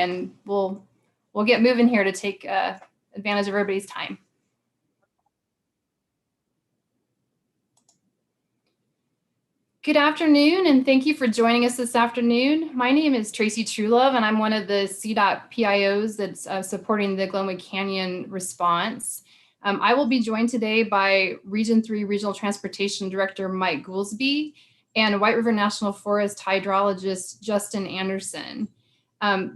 and we'll get moving here to take advantage of everybody's time. Good afternoon, and thank you for joining us this afternoon. My name is Tracy Truelove, and I'm one of the CDOT PIOs that's supporting the Glenwood Canyon response. I will be joined today by Region 3 Regional Transportation Director Mike Goolsby and White River National Forest hydrologist Justin Anderson.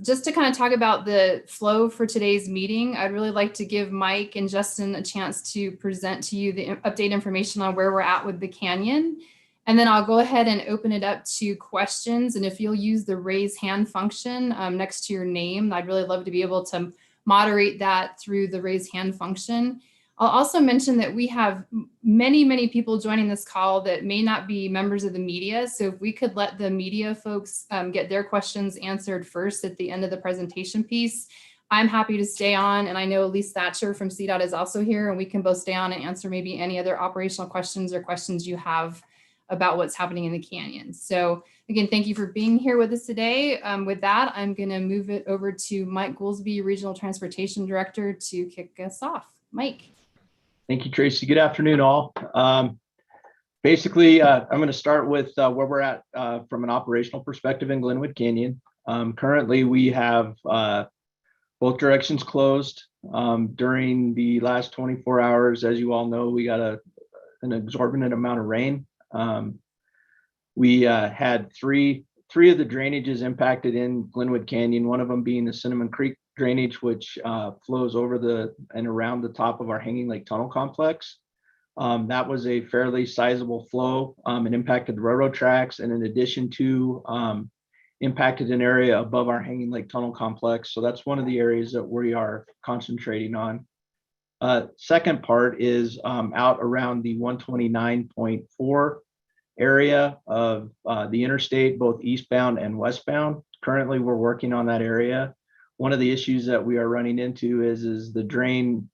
Just to kind of talk about the flow for today's meeting, I'd really like to give Mike and Justin a chance to present to you the update information on where we're at with the canyon. And then I'll go ahead and open it up to questions. And if you'll use the raise hand function next to your name, I'd really love to be able to moderate that through the raise hand function. I'll also mention that we have many people joining this call that may not be members of the media. So if we could let the media folks get their questions answered first at the end of the presentation piece, I'm happy to stay on. And I know Elise Thatcher from CDOT is also here, and we can both stay on and answer maybe any other operational questions or questions you have about what's happening in the canyon. So again, thank you for being here with us today. With that, I'm going to move it over to Mike Goolsby, Regional Transportation Director, to kick us off. Mike. Thank you, Tracy. Good afternoon, all. Basically, I'm going to start with where we're at from an operational perspective in Glenwood Canyon. Currently, we have both directions closed. During the last 24 hours, as you all know, we got an exorbitant amount of rain. We had three of the drainages impacted in Glenwood Canyon, one of them being the Cinnamon Creek drainage, which flows over and around the top of our Hanging Lake Tunnel complex. That was a fairly sizable flow. It impacted the railroad tracks, and in addition to impacted an area above our Hanging Lake Tunnel complex. So that's one of the areas that we are concentrating on. Second part is out around the 129.4 area of the interstate, both eastbound and westbound. Currently, we're working on that area. One of the issues that we are running into is the drain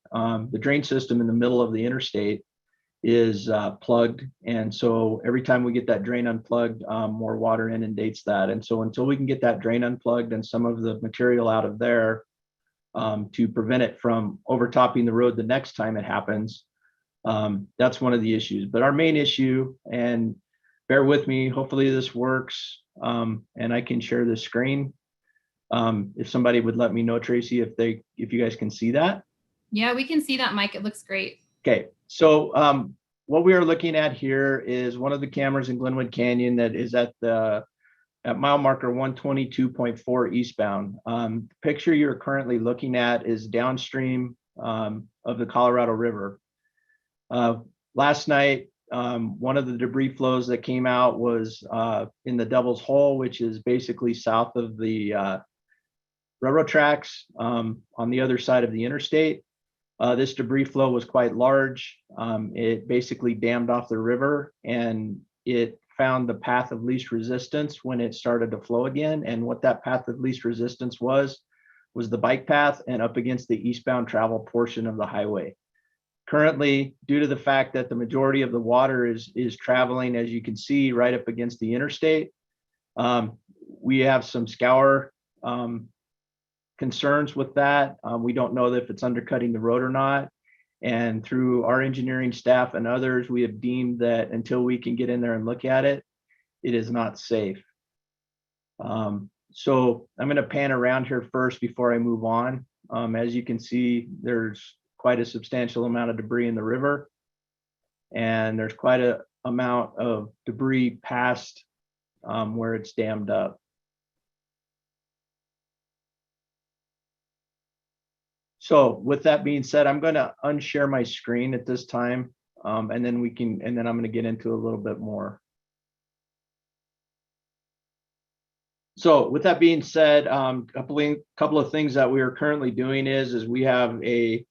system in the middle of the interstate is plugged. And so every time we get that drain unplugged, more water inundates that. And so until we can get that drain unplugged and some of the material out of there, to prevent it from overtopping the road the next time it happens. That's one of the issues. But our main issue, and bear with me, hopefully this works, and I can share the screen. If somebody would let me know, Tracy, if you guys can see that. Yeah, we can see that, Mike. It looks great. Okay, so what we are looking at here is one of the cameras in Glenwood Canyon that is at mile marker 122.4 eastbound. The picture you're currently looking at is downstream of the Colorado River. Last night, one of the debris flows that came out was in the Devil's Hole, which is basically south of the railroad tracks on the other side of the interstate. This debris flow was quite large. It basically dammed off the river, and it found the path of least resistance when it started to flow again. And what that path of least resistance was the bike path and up against the eastbound travel portion of the highway. Currently, due to the fact that the majority of the water is traveling, as you can see, right up against the interstate, we have some scour concerns with that. We don't know if it's undercutting the road or not. And through our engineering staff and others, we have deemed that until we can get in there and look at it, it is not safe. So I'm going to pan around here first before I move on. As you can see, there's quite a substantial amount of debris in the river, and there's quite an amount of debris past where it's dammed up. So with that being said, I'm going to unshare my screen at this time, and then I'm going to get into a little bit more. So with that being said, couple of things that we are currently doing is we have a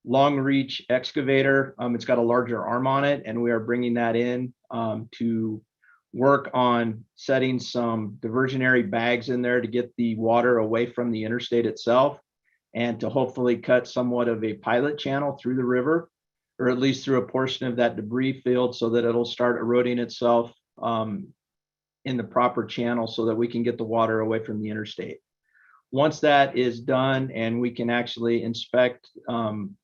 long reach excavator. It's got a larger arm on it, and we are bringing that in to work on setting some diversionary bags in there to get the water away from the interstate itself, and to hopefully cut somewhat of a pilot channel through the river, or at least through a portion of that debris field, so that it'll start eroding itself in the proper channel so that we can get the water away from the interstate. Once that is done and we can actually inspect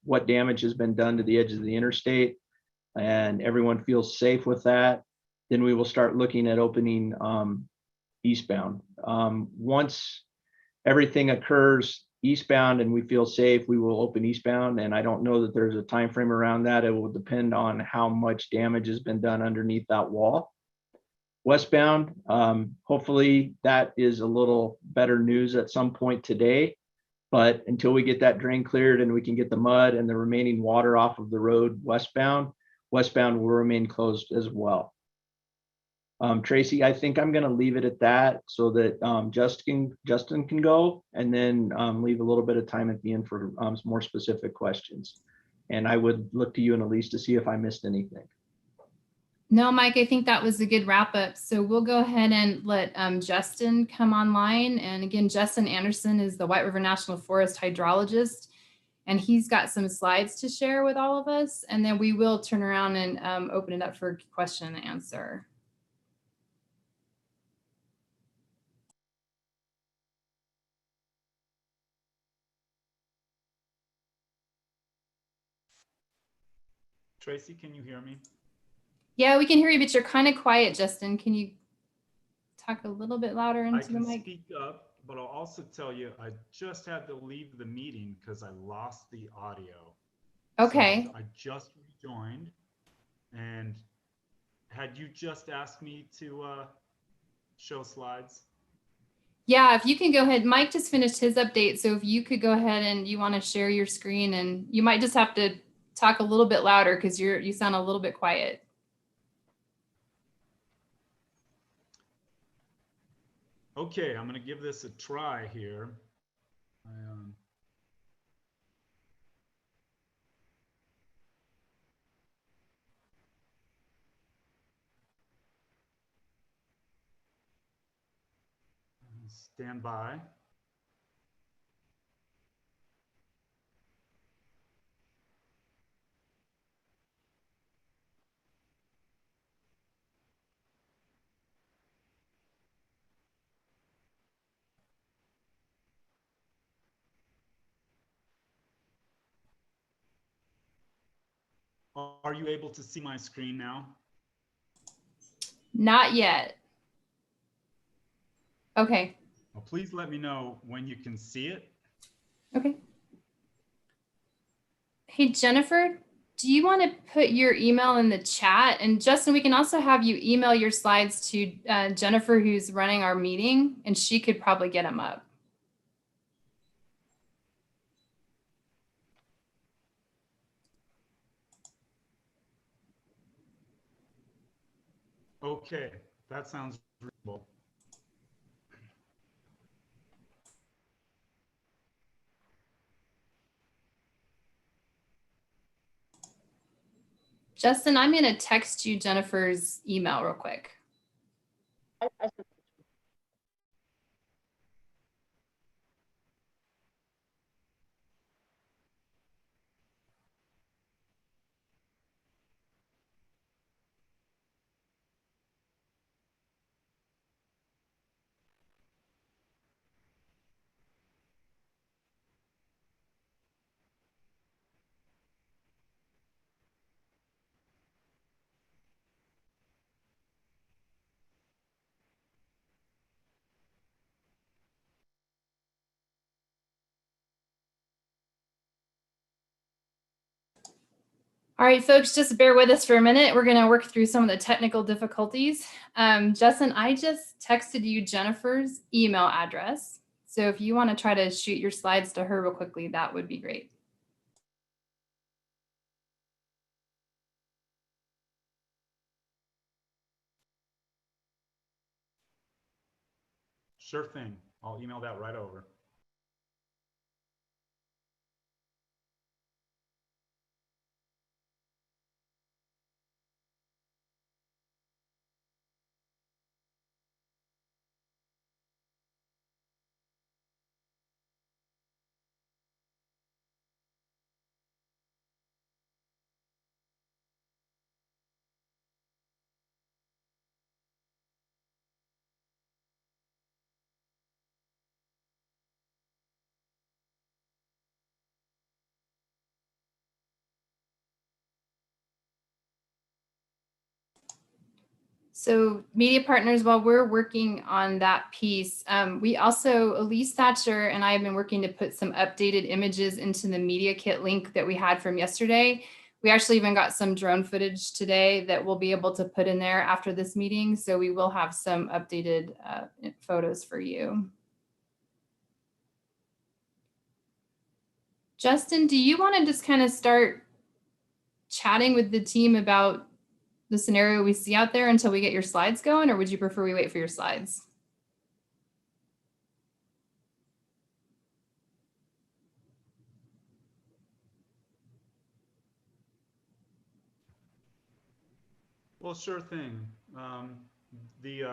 what damage has been done to the edge of the interstate and everyone feels safe with that, then we will start looking at opening eastbound. Once everything occurs eastbound and we feel safe, we will open eastbound. And I don't know that there's a time frame around that. It will depend on how much damage has been done underneath that wall. Westbound, hopefully that is a little better news at some point today. But until we get that drain cleared and we can get the mud and the remaining water off of the road westbound will remain closed as well. Tracy, I think I'm going to leave it at that so that Justin can go, and then leave a little bit of time at the end for some more specific questions. And I would look to you and Elise to see if I missed anything. No, Mike, I think that was a good wrap up. So we'll go ahead and let Justin come online. And again, Justin Anderson is the White River National Forest hydrologist, and he's got some slides to share with all of us. And then we will turn around and open it up for question and answer. Tracy, can you hear me? Yeah, we can hear you, but you're kind of quiet, Justin. Can you talk a little bit louder I into the can mic? speak up, but I'll also tell you, I just had to leave the meeting because I lost the audio. Okay. So I just rejoined, and had you just asked me to show slides? Yeah, if you can go ahead. Mike just finished his update. So if you could go ahead and you want to share your screen, and you might just have to talk a little bit louder because you sound a little bit quiet. Okay, I'm going to give this a try here. Stand by. Are you able to see my screen now? Not yet. Okay. Well, please let me know when you can see it. Okay. Hey, Jennifer, do you want to put your email in the chat? And Justin, we can also have you email your slides to Jennifer, who's running our meeting, and she could probably get them up. Okay, that sounds reasonable. Justin, I'm going to text you Jennifer's email real quick. All right, folks, just bear with us for a minute. We're going to work through some of the technical difficulties. Justin, I just texted you Jennifer's email address. So if you want to try to shoot your slides to her real quickly, that would be great. Sure thing. I'll email that right over. So media partners, while we're working on that piece, we also, Elise Thatcher and I have been working to put some updated images into the media kit link that we had from yesterday. We actually even got some drone footage today that we'll be able to put in there after this meeting. So we will have some updated photos for you. Justin, do you want to just kind of start chatting with the team about the scenario we see out there until we get your slides going, or would you prefer we wait for your slides? Well, sure thing. The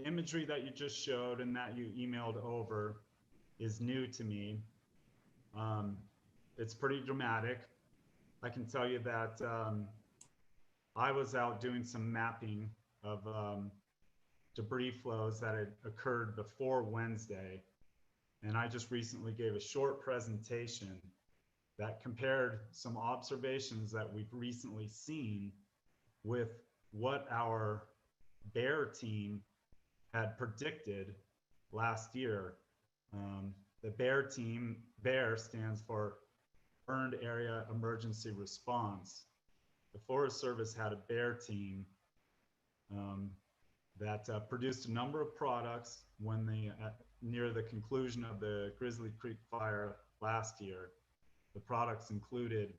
imagery that you just showed and that you emailed over is new to me. It's pretty dramatic. I can tell you that I was out doing some mapping of debris flows that had occurred before Wednesday. And I just recently gave a short presentation that compared some observations that we've recently seen with what our BEAR team had predicted last year. The BEAR team, BEAR stands for Burned Area Emergency Response. The Forest Service had a BEAR team that produced a number of products when near the conclusion of the Grizzly Creek fire last year. The products included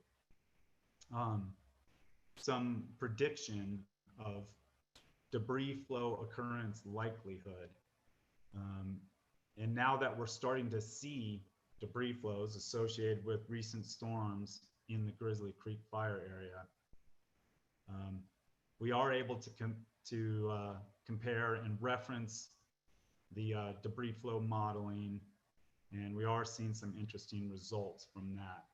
some prediction of debris flow occurrence likelihood. And now that we're starting to see debris flows associated with recent storms in the Grizzly Creek fire area, we are able to compare and reference the debris flow modeling, and we are seeing some interesting results from that.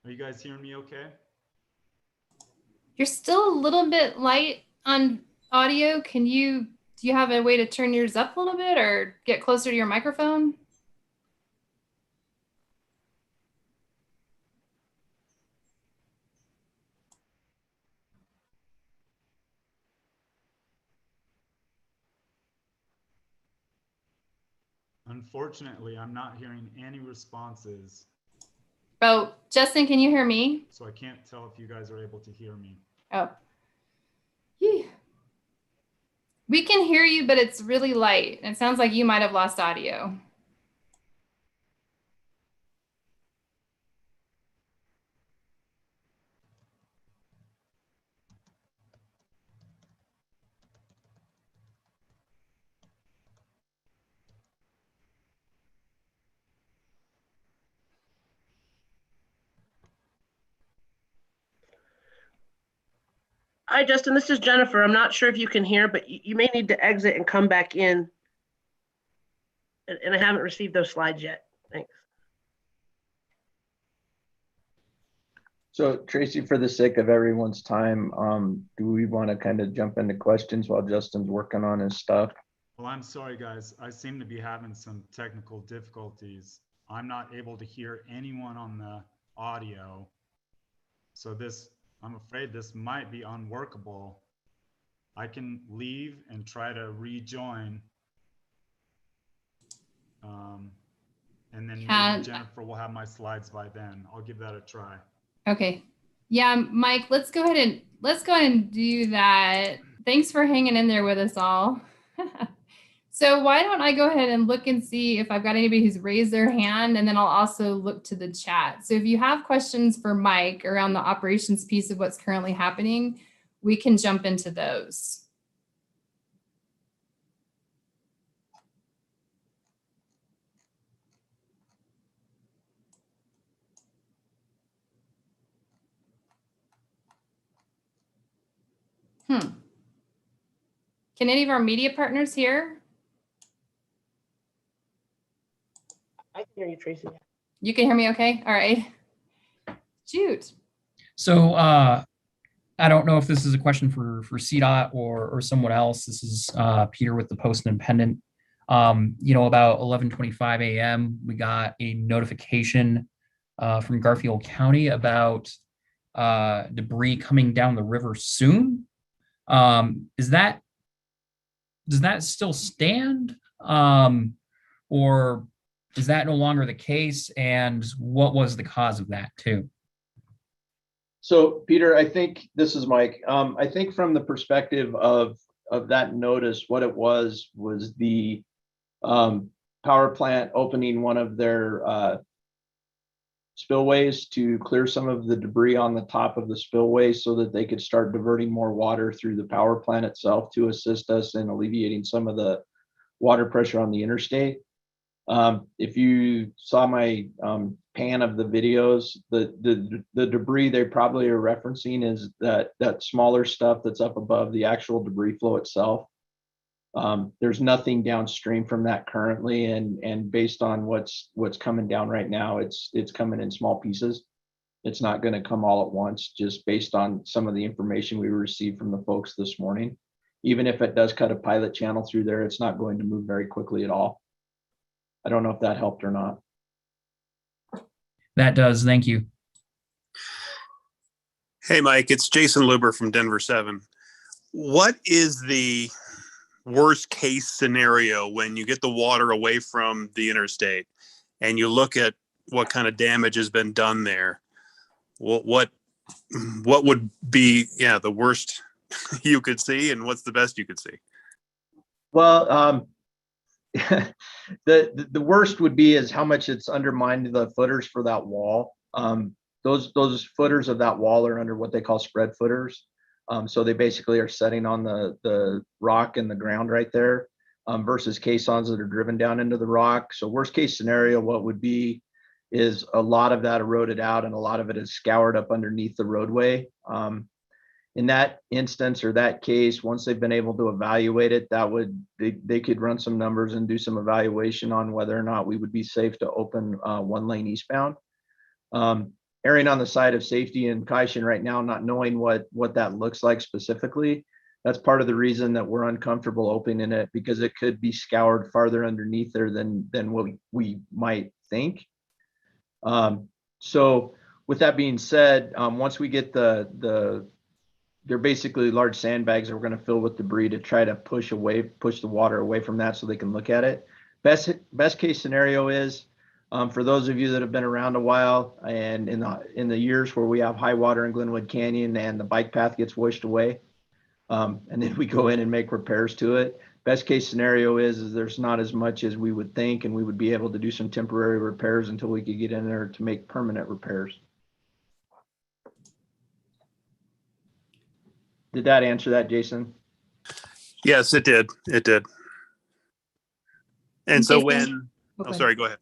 Are you guys hearing me okay? You're still a little bit light on audio. Do you have a way to turn yours up a little bit or get closer to your microphone? Unfortunately, I'm not hearing any responses. Oh, Justin, can you hear me? So I can't tell if you guys are able to hear me. Oh. Phew. We can hear you, but it's really light. It sounds like you might have lost audio. Hi, Justin. This is Jennifer. I'm not sure if you can hear, but you may need to exit and come back in. And I haven't received those slides yet. Thanks. So Tracy, for the sake of everyone's time, do we want to kind of jump into questions while Justin's working on his stuff? Well, I'm sorry, guys. I seem to be having some technical difficulties. I'm not able to hear anyone on the audio. So I'm afraid this might be unworkable. I can leave and try to rejoin. And then maybe Jennifer will have my slides by then. I'll give that a try. Okay. Yeah, Mike, let's go ahead and do that. Thanks for hanging in there with us all. So why don't I go ahead and look and see if I've got anybody who's raised their hand, and then I'll also look to the chat. So if you have questions for Mike around the operations piece of what's currently happening, we can jump into those. Can any of our media partners hear? I can hear you, Tracy. You can hear me okay? All right. Shoot. So I don't know if this is a question for CDOT or someone else. This is Peter with the Post Independent. About 11:25 a.m., we got a notification from Garfield County about debris coming down the river soon. Does that still stand? Or is that no longer the case? And what was the cause of that too? So Peter, I think this is Mike. I think from the perspective of that notice, what it was the power plant opening one of their spillways to clear some of the debris on the top of the spillway so that they could start diverting more water through the power plant itself to assist us in alleviating some of the water pressure on the interstate. If you saw my pan of the videos, the debris they probably are referencing is that smaller stuff that's up above the actual debris flow itself. There's nothing downstream from that currently, and based on what's coming down right now, it's coming in small pieces. It's not going to come all at once, just based on some of the information we received from the folks this morning. Even if it does cut a pilot channel through there, it's not going to move very quickly at all. I don't know if that helped or not. That does. Thank you. Hey, Mike, it's Jason Luber from Denver 7. What is the worst case scenario when you get the water away from the interstate and you look at what kind of damage has been done there? What would be, the worst you could see, and what's the best you could see? Well, the worst would be is how much it's undermined the footers for that wall. Those footers of that wall are under what they call spread footers. So they basically are setting on the rock and the ground right there, versus caissons that are driven down into the rock. So worst case scenario, what would be is a lot of that eroded out and a lot of it is scoured up underneath the roadway. In that instance or that case, once they've been able to evaluate it, they could run some numbers and do some evaluation on whether or not we would be safe to open one lane eastbound. Erring on the side of safety and caution right now, not knowing what that looks like specifically, that's part of the reason that we're uncomfortable opening it, because it could be scoured farther underneath there than what we might think. So with that being said, once we get they're basically large sandbags that we're going to fill with debris to try to push the water away from that so they can look at it. Best case scenario is, for those of you that have been around a while and in the years where we have high water in Glenwood Canyon and the bike path gets washed away, and then we go in and make repairs to it. Best case scenario is there's not as much as we would think, and we would be able to do some temporary repairs until we could get in there to make permanent repairs. Did that answer that, Jason? Yes, it did. It did. And so Jason? sorry, go ahead.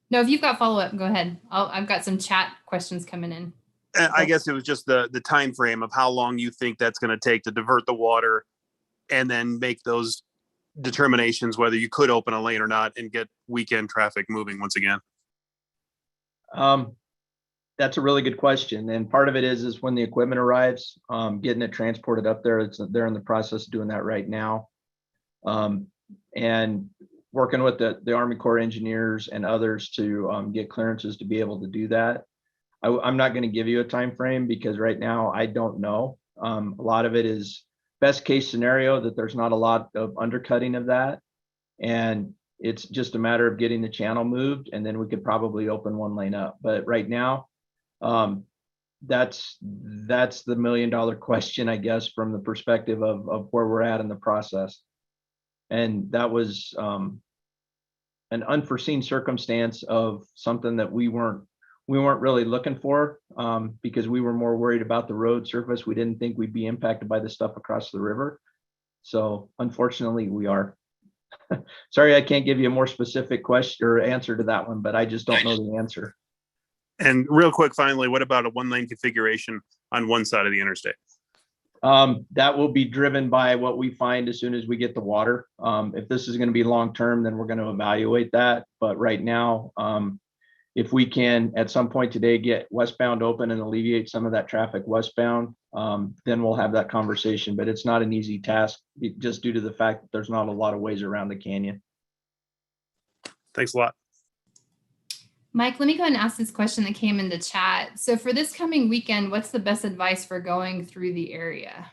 No, if you've got follow-up, go ahead. I've got some chat questions coming in. I guess it was just the time frame of how long you think that's going to take to divert the water and then make those determinations whether you could open a lane or not and get weekend traffic moving once again. That's a really good question. And part of it is when the equipment arrives, getting it transported up there. They're in the process of doing that right now. And working with the Army Corps engineers and others to get clearances to be able to do that. I'm not going to give you a time frame because right now I don't know. A lot of it is best case scenario that there's not a lot of undercutting of that. And it's just a matter of getting the channel moved, and then we could probably open one lane up. But right now, that's the $1 million question, I guess, from the perspective of where we're at in the process. And that was an unforeseen circumstance of something that we weren't really looking for, because we were more worried about the road surface. We didn't think we'd be impacted by the stuff across the river. So unfortunately we are. Sorry, I can't give you a more specific question or answer to that one, but I just don't know the answer. And real quick, finally, what about a one lane configuration on one side of the interstate? That will be driven by what we find as soon as we get the water. If this is going to be long-term, then we're going to evaluate that. But right now, if we can at some point today get westbound open and alleviate some of that traffic westbound, then we'll have that conversation. But it's not an easy task just due to the fact that there's not a lot of ways around the canyon. Thanks a lot. Mike, let me go ahead and ask this question that came in the chat. So for this coming weekend, what's the best advice for going through the area?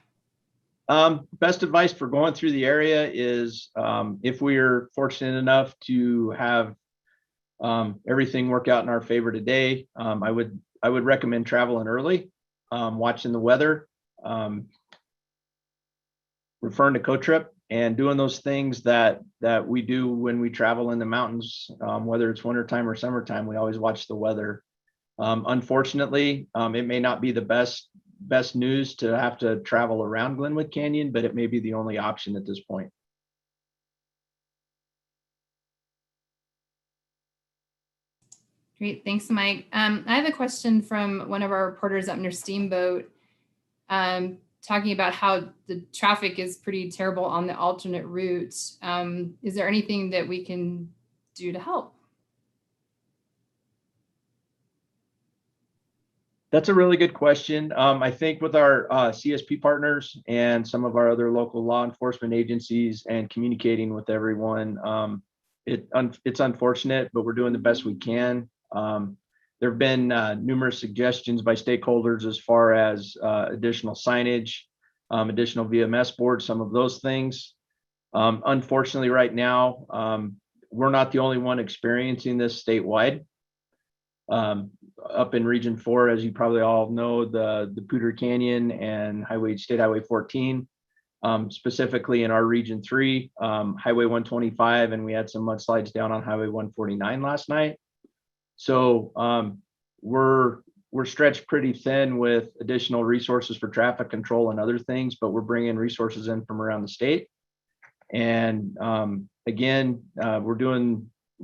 Best advice for going through the area is if we're fortunate enough to have everything work out in our favor today, I would recommend traveling early, watching the weather, referring to co-trip, and doing those things that we do when we travel in the mountains, whether it's wintertime or summertime. We always watch the weather. Unfortunately, it may not be the best news to have to travel around Glenwood Canyon, but it may be the only option at this point. Great, thanks, Mike. I have a question from one of our reporters up near Steamboat, talking about how the traffic is pretty terrible on the alternate route. Is there anything that we can do to help? That's a really good question. I think with our CSP partners and some of our other local law enforcement agencies and communicating with everyone, it's unfortunate, but we're doing the best we can. There have been numerous suggestions by stakeholders as far as additional signage, additional VMS boards, some of those things. Unfortunately, right now, we're not the only one experiencing this statewide. Up in Region 4, as you probably all know, the Poudre Canyon and State Highway 14, specifically in our Region 3, Highway 125, and we had some mudslides down on Highway 149 last night. So we're stretched pretty thin with additional resources for traffic control and other things, but we're bringing resources in from around the state. And again,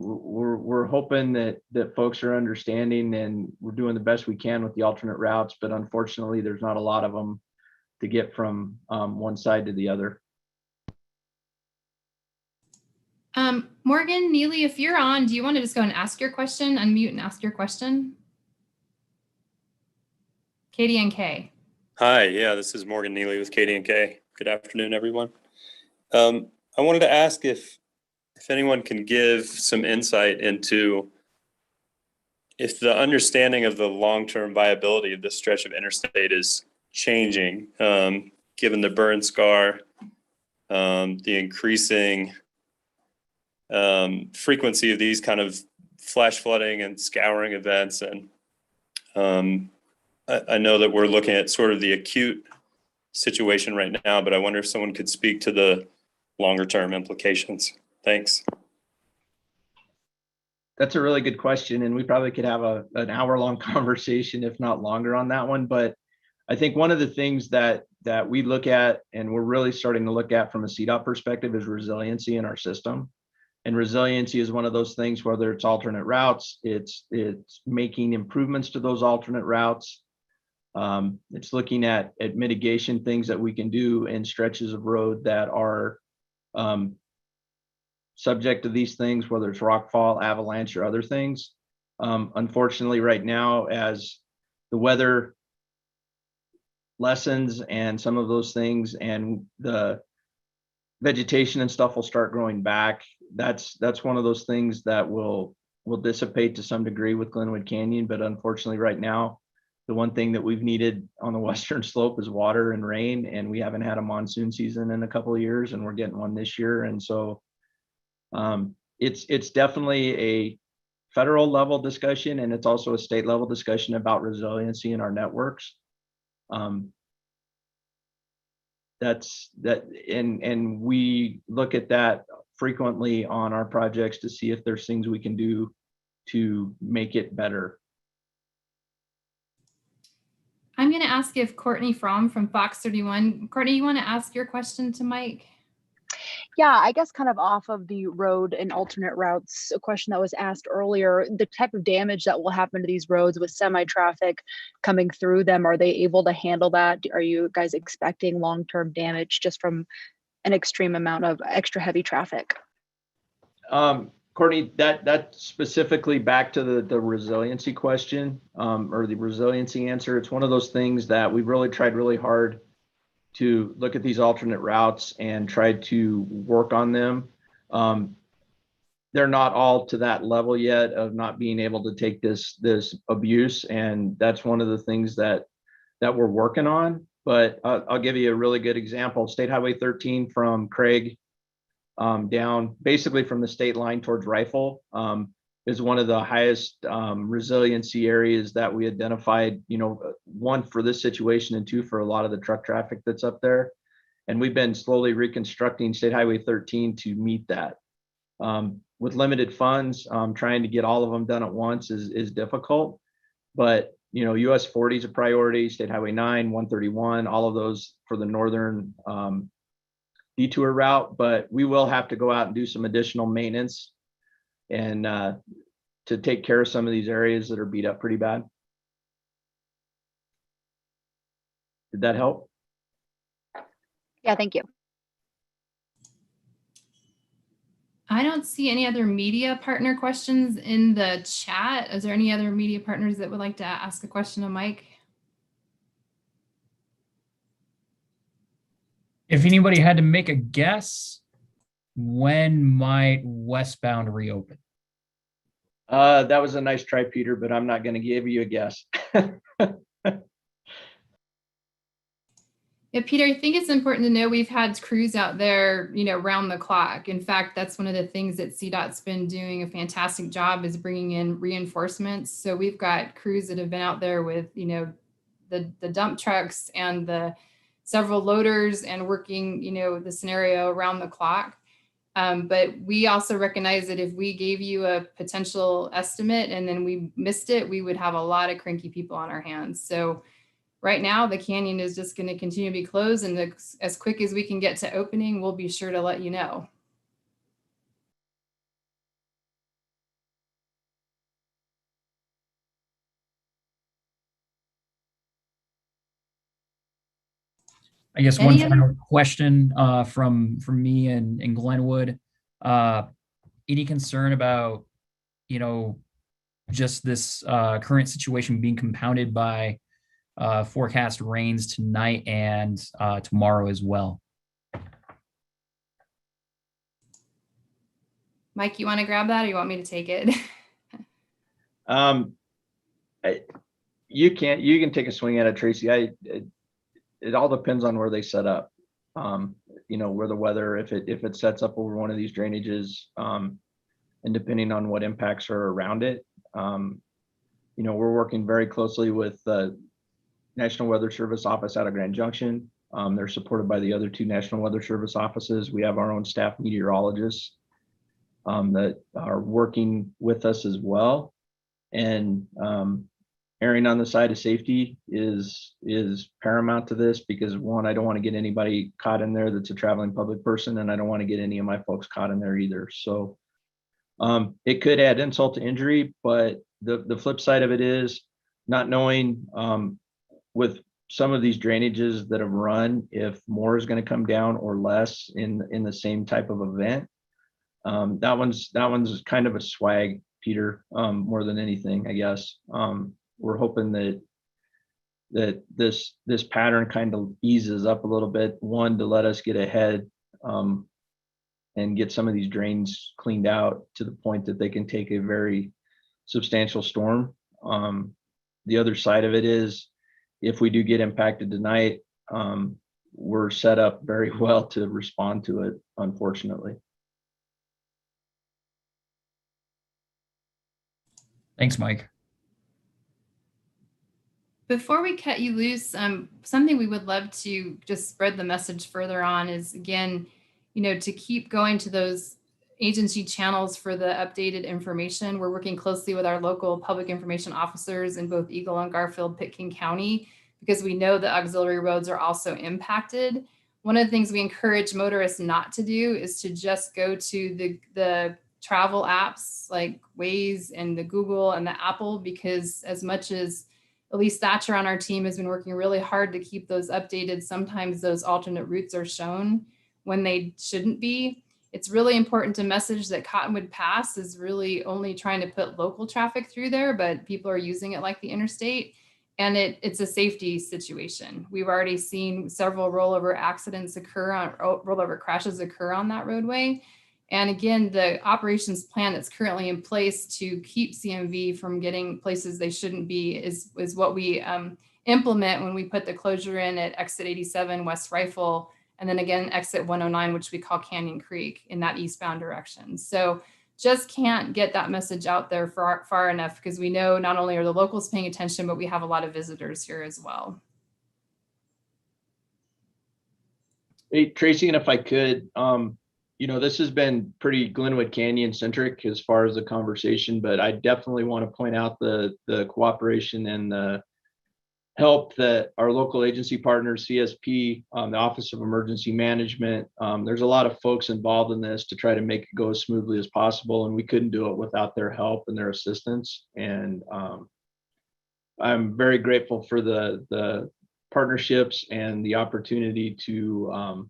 we're hoping that folks are understanding, and we're doing the best we can with the alternate routes, but unfortunately there's not a lot of them to get from one side to the other. Morgan, Neely, if you're on, do you want to just go and ask your question, unmute and ask your question? KDNK. Hi, yeah, this is Morgan Neely with KDNK. Good afternoon, everyone. I wanted to ask if anyone can give some insight into if the understanding of the long-term viability of this stretch of interstate is changing, given the burn scar, the increasing frequency of these kind of flash flooding and scouring events. And I know that we're looking at sort of the acute situation right now, but I wonder if someone could speak to the longer term implications. Thanks. That's a really good question, and we probably could have an hour-long conversation, if not longer, on that one. But I think one of the things that we look at, and we're really starting to look at from a CDOT perspective, is resiliency in our system. And resiliency is one of those things, whether it's alternate routes, it's making improvements to those alternate routes. It's looking at mitigation, things that we can do in stretches of road that are subject to these things, whether it's rockfall, avalanche, or other things. Unfortunately, right now, as the weather lessens and some of those things, and the vegetation and stuff will start growing back, that's one of those things that will dissipate to some degree with Glenwood Canyon. But unfortunately, right now, the one thing that we've needed on the western slope is water and rain, and we haven't had a monsoon season in a couple of years, and we're getting one this year. And so it's definitely a federal level discussion, and it's also a state level discussion about resiliency in our networks. And we look at that frequently on our projects to see if there's things we can do to make it better. I'm going to ask if Courtney Fromm from Fox 31. Courtney, you want to ask your question to Mike? Yeah, I guess kind of off of the road and alternate routes, a question that was asked earlier, the type of damage that will happen to these roads with semi-traffic coming through them, are they able to handle that? Are you guys expecting long-term damage just from an extreme amount of extra heavy traffic? Courtney, that specifically back to the resiliency question, or the resiliency answer. It's one of those things that we've really tried really hard to look at these alternate routes and try to work on them. They're not all to that level yet of not being able to take this abuse, and that's one of the things that we're working on. but I'll give you a really good example. State Highway 13 from Craig down basically from the state line towards Rifle is one of the highest resiliency areas that we identified, one for this situation and two for a lot of the truck traffic that's up there. And we've been slowly reconstructing State Highway 13 to meet that. With limited funds, trying to get all of them done at once is difficult, but US 40 is a priority, State Highway 9, 131, all of those for the northern detour route, but we will have to go out and do some additional maintenance and to take care of some of these areas that are beat up pretty bad. Did that help? Yeah, thank you. I don't see any other media partner questions in the chat. Is there any other media partners that would like to ask a question of Mike? If anybody had to make a guess, when might westbound reopen? That was a nice try, Peter, but I'm not going to give you a guess. Yeah, Peter, I think it's important to know we've had crews out there, round the clock. In fact, that's one of the things that CDOT's been doing a fantastic job is bringing in reinforcements. So we've got crews that have been out there with, the dump trucks and the several loaders and working, the scenario around the clock. But we also recognize that if we gave you a potential estimate and then we missed it, we would have a lot of cranky people on our hands. So right now, the canyon is just going to continue to be closed, and as quick as we can get to opening, we'll be sure to let you know. I guess one final question from me and Glenwood. Any concern about, just this current situation being compounded by forecast rains tonight and tomorrow as well? Mike, you want to grab that or you want me to take it? You can take a swing at it, Tracy. It all depends on where they set up. Where the weather, if it sets up over one of these drainages, and depending on what impacts are around it, we're working very closely with the National Weather Service office out of Grand Junction. They're supported by the other two National Weather Service offices. We have our own staff meteorologists that are working with us as well. And erring on the side of safety is paramount to this because, one, I don't want to get anybody caught in there that's a traveling public person, and I don't want to get any of my folks caught in there either. So it could add insult to injury, but the flip side of it is not knowing with some of these drainages that have run, if more is going to come down or less in the same type of event. That one's kind of a swag, Peter, more than anything, I guess. We're hoping that this pattern kind of eases up a little bit. One, to let us get ahead and get some of these drains cleaned out to the point that they can take a very substantial storm. The other side of it is, if we do get impacted tonight, we're set up very well to respond to it, unfortunately. Thanks, Mike. Before we cut you loose, something we would love to just spread the message further on is, again, to keep going to those agency channels for the updated information. We're working closely with our local public information officers in both Eagle and Garfield, Pitkin County, because we know the auxiliary roads are also impacted. One of the things we encourage motorists not to do is to just go to the travel apps like Waze and the Google and the Apple, because as much as Elise Thatcher on our team has been working really hard to keep those updated, sometimes those alternate routes are shown when they shouldn't be. It's really important to message that Cottonwood Pass is really only trying to put local traffic through there, but people are using it like the interstate, and it's a safety situation. We've already seen several rollover crashes occur on that roadway. And again, the operations plan that's currently in place to keep CMV from getting places they shouldn't be is what we implement when we put the closure in at exit 87 West Rifle, and then again exit 109, which we call Canyon Creek, in that eastbound direction. So just can't get that message out there far enough, because we know not only are the locals paying attention, but we have a lot of visitors here as well. Hey, Tracy, and if I could, this has been pretty Glenwood Canyon centric as far as the conversation, but I definitely want to point out the cooperation and the help that our local agency partners, CSP, the Office of Emergency Management, there's a lot of folks involved in this to try to make it go as smoothly as possible, and we couldn't do it without their help and their assistance. And I'm very grateful for the partnerships and the opportunity to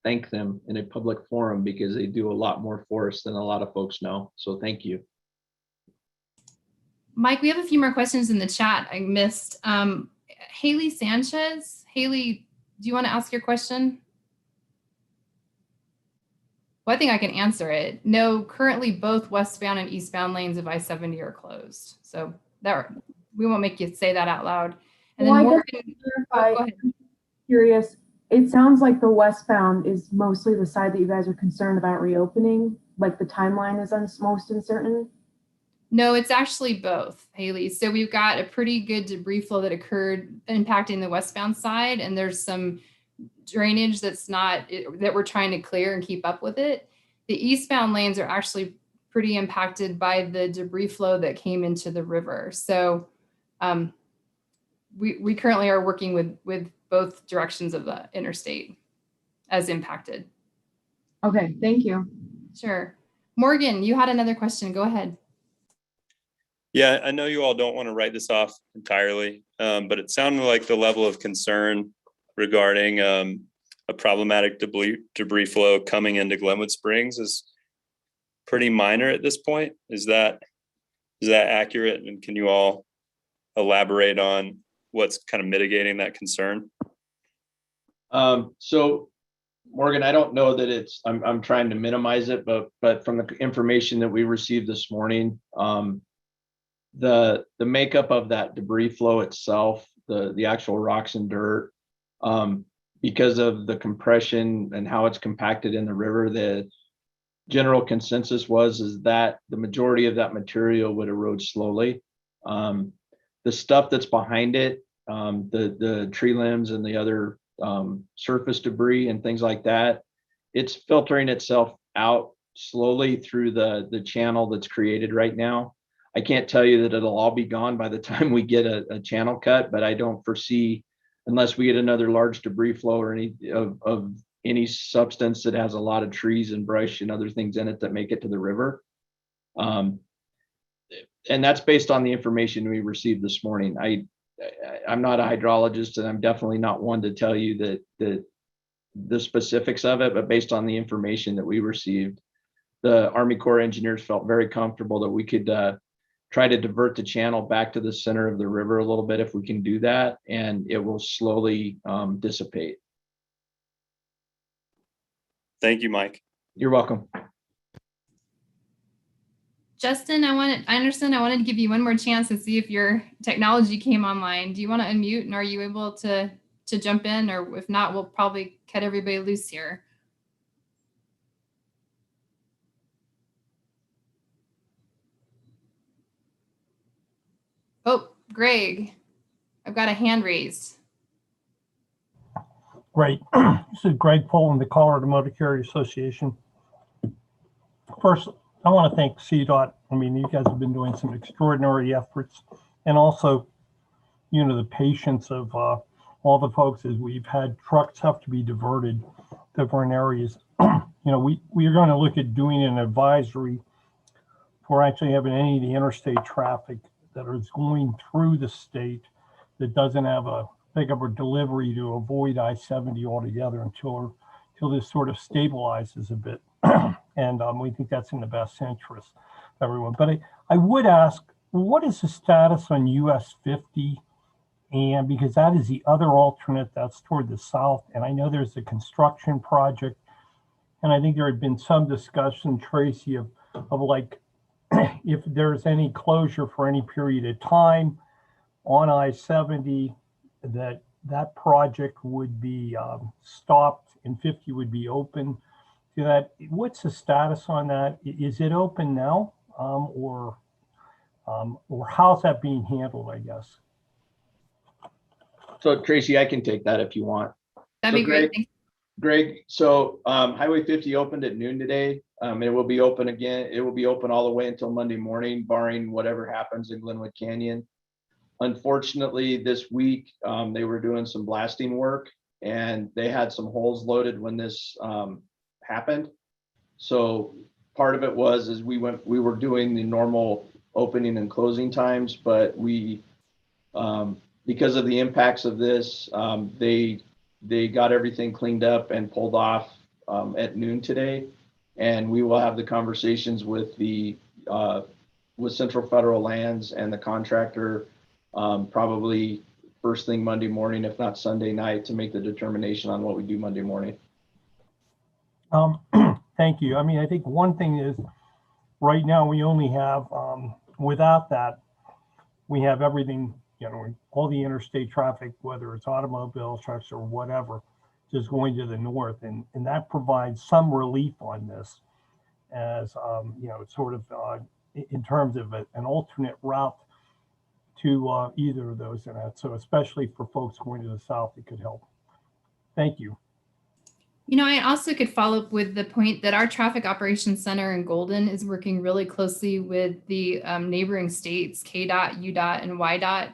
thank them in a public forum, because they do a lot more for us than a lot of folks know. So thank you. Mike, we have a few more questions in the chat I missed. Haley Sanchez. Haley, do you want to ask your question? Well, I think I can answer it. No, currently both westbound and eastbound lanes of I-70 are closed. So that we won't make you say that out loud. And then Morgan, go ahead. Curious, it sounds like the westbound is mostly the side that you guys are concerned about reopening, like the timeline is most uncertain. No, it's actually both, Haley. So we've got a pretty good debris flow that occurred impacting the westbound side, and there's some drainage that we're trying to clear and keep up with it. The eastbound lanes are actually pretty impacted by the debris flow that came into the river. So we currently are working with both directions of the interstate as impacted. Okay, thank you. Sure. Morgan, you had another question. Go ahead. Yeah, I know you all don't want to write this off entirely, but it sounded like the level of concern regarding a problematic debris flow coming into Glenwood Springs is pretty minor at this point. Is that accurate? And can you all elaborate on what's kind of mitigating that concern? So Morgan, I don't know that I'm trying to minimize it, but from the information that we received this morning, the makeup of that debris flow itself, the actual rocks and dirt, because of the compression and how it's compacted in the river, the general consensus is that the majority of that material would erode slowly. The stuff that's behind it, the tree limbs and the other surface debris and things like that, it's filtering itself out slowly through the channel that's created right now. I can't tell you that it'll all be gone by the time we get a channel cut, but I don't foresee, unless we get another large debris flow or any substance that has a lot of trees and brush and other things in it that make it to the river. And that's based on the information we received this morning. I'm not a hydrologist, and I'm definitely not one to tell you that the specifics of it, but based on the information that we received, the Army Corps engineers felt very comfortable that we could try to divert the channel back to the center of the river a little bit if we can do that, and it will slowly dissipate. Thank you, Mike. You're welcome. Justin, I understand I wanted to give you one more chance to see if your technology came online. Do you want to unmute, and are you able to jump in? Or if not, we'll probably cut everybody loose here. Oh, Greg, I've got a hand raised. Great. This is Greg Poland, the Colorado Motor Carrier Association. First, I want to thank CDOT. I mean, you guys have been doing some extraordinary efforts, and also, the patience of all the folks as we've had trucks have to be diverted to different areas. We are going to look at doing an advisory for actually having any of the interstate traffic that is going through the state that doesn't have a pickup or delivery to avoid I-70 altogether until this sort of stabilizes a bit. And we think that's in the best interest of everyone. But I would ask, what is the status on US 50? And because that is the other alternate that's toward the south. And I know there's a construction project. And I think there had been some discussion, Tracy, of like, if there's any closure for any period of time on I-70 that project would be stopped and 50 would be open to that. What's the status on that? Is it open now, or how's that being handled, I guess? So Tracy, I can take that if you want. That'd be great. Greg, so Highway 50 opened at noon today. It will be open again. It will be open all the way until Monday morning, barring whatever happens in Glenwood Canyon. Unfortunately, this week they were doing some blasting work and they had some holes loaded when this happened. So part of it was we were doing the normal opening and closing times, but we because of the impacts of this, they got everything cleaned up and pulled off at noon today. And we will have the conversations with with Central Federal Lands and the contractor probably first thing Monday morning, if not Sunday night, to make the determination on what we do Monday morning. Thank you. I mean, I think one thing is right now we only have, without that, we have everything, you know, all the interstate traffic, whether it's automobiles, trucks, or whatever, just going to the north. And that provides some relief on this as, you know, sort of in terms of an alternate route to either of those. And so especially for folks going to the south, it could help. Thank you. You know, I also could follow up with the point that our Traffic Operations Center in Golden is working really closely with the neighboring states, KDOT, UDOT, and YDOT,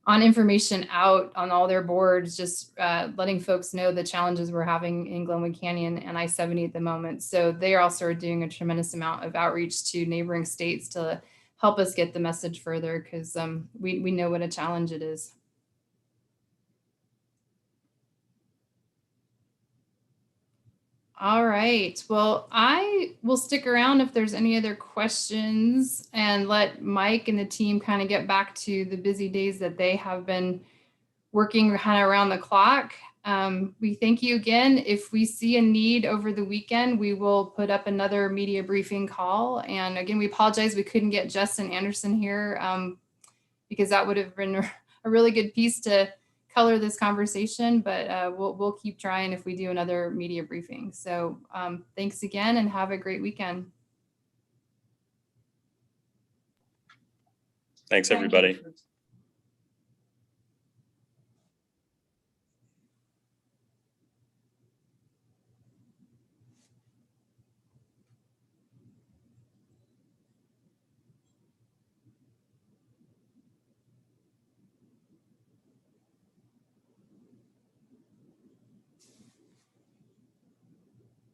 on information out on all their boards, just letting folks know the challenges we're having in Glenwood Canyon and I-70 at the moment. So they also are doing a tremendous amount of outreach to neighboring states to help us get the message further, because we know what a challenge it is. All right. Well, I will stick around if there's any other questions and let Mike and the team kind of get back to the busy days that they have been working kind of around the clock. We thank you again. If we see a need over the weekend, we will put up another media briefing call. And again, we apologize we couldn't get Justin Anderson here because that would have been a really good piece to color this conversation, but we'll keep trying if we do another media briefing. So thanks again and have a great weekend. Thanks, everybody.